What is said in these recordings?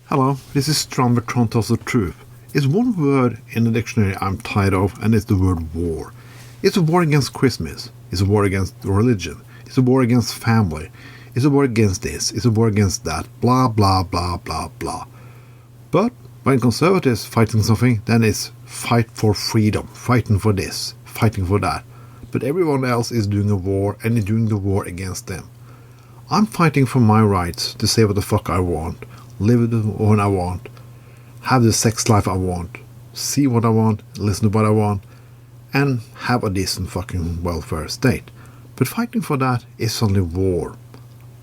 Hello, this is Strong but Tron tells the truth. It's one word in the dictionary I'm tired of, and it's the word war. It's a war against Christmas. It's a war against religion. It's a war against family. It's a war against this. It's a war against that. Blah, blah, blah, blah, blah. But when conservatives fighting something, then it's fight for freedom, fighting for this, fighting for that. But everyone else is doing a war and is doing the war against them. I'm fighting for my rights to say what the fuck I want, live when I want, have the sex life I want, see what I want, listen to what I want, and have a decent fucking welfare state. But fighting for that is suddenly war.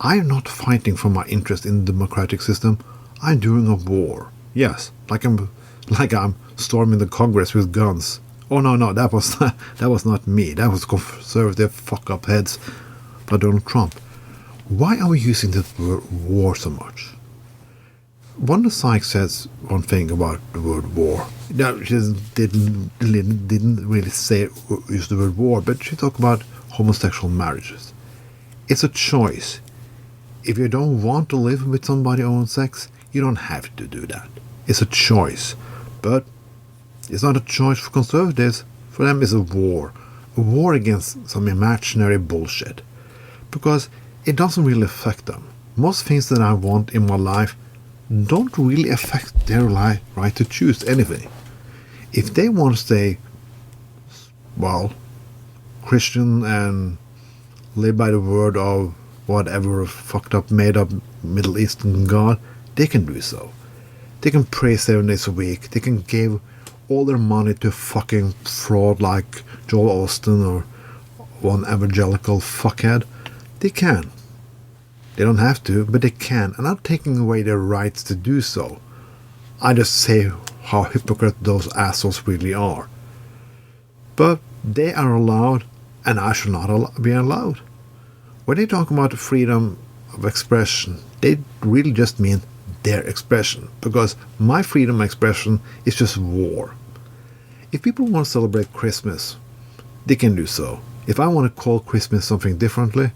I'm not fighting for my interest in the democratic system. I'm doing a war. Yes, like I'm storming the Congress with guns. Oh no, that was not me. That was conservative fuck-up heads by Donald Trump. Why are we using the word war so much? Wanda Sykes says one thing about the word war. No, she didn't really use the word war, but she talked about homosexual marriages. It's a choice. If you don't want to live with somebody of own sex, you don't have to do that. It's a choice. But it's not a choice for conservatives. For them, it's a war. A war against some imaginary bullshit. Because it doesn't really affect them. Most things that I want in my life don't really affect their right to choose anything. If they want to stay, Christian and live by the word of whatever fucked up, made up Middle Eastern god, they can do so. They can pray 7 days a week. They can give all their money to fucking fraud like Joel Osteen or one evangelical fuckhead. They can. They don't have to, but they can. I'm not taking away their rights to do so. I just say how hypocrite those assholes really are. But they are allowed, and I should not be allowed. When they talk about freedom of expression, they really just mean their expression, because my freedom of expression is just war. If people want to celebrate Christmas, they can do so. If I want to call Christmas something differently,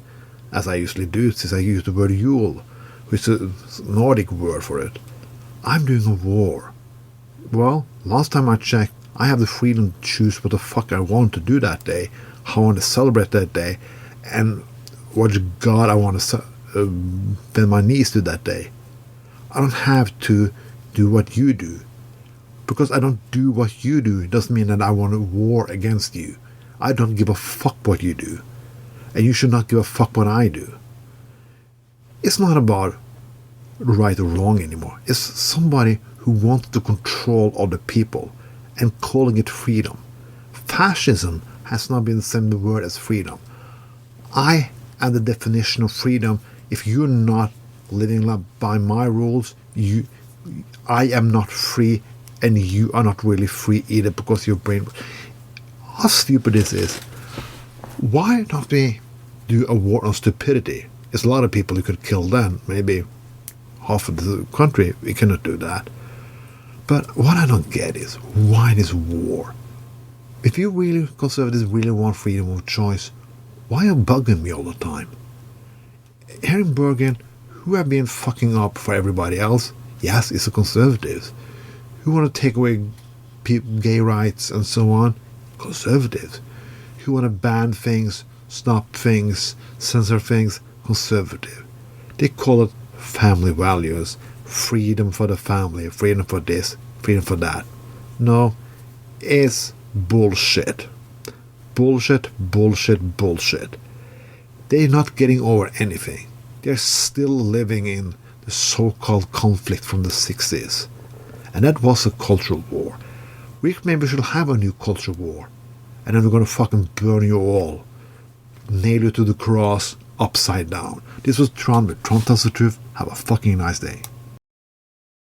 as I usually do, since I use the word Yule, which is a Nordic word for it, I'm doing a war. Well, last time I checked, I have the freedom to choose what the fuck I want to do that day, how I want to celebrate that day, and what God I want to bend my knees to that day. I don't have to do what you do. Because I don't do what you do, it doesn't mean that I want a war against you. I don't give a fuck what you do. And you should not give a fuck what I do. It's not about right or wrong anymore. It's somebody who wants to control other people and calling it freedom. Fascism has not been the same word as freedom. I am the definition of freedom. If you're not living by my rules, I am not free, and you are not really free either, because your brain... How stupid this is. Why don't we do a war on stupidity? There's a lot of people who could kill then. Maybe half of the country, we cannot do that. But what I don't get is, why this war? If you really, conservatives, really want freedom of choice, why are you bugging me all the time? Here in Bergen, who have been fucking up for everybody else? Yes, it's the conservatives. Who want to take away gay rights and so on? Conservatives. Who want to ban things, stop things, censor things? Conservative. They call it family values. Freedom for the family, freedom for this, freedom for that. No, it's bullshit. Bullshit, bullshit, bullshit. They're not getting over anything. They're still living in the so-called conflict from the 60s. And that was a cultural war. We maybe should have a new cultural war. And then we're going to fucking burn you all. Nail you to the cross, upside down. This was Tron, but Tron tells the truth. Have a fucking nice day.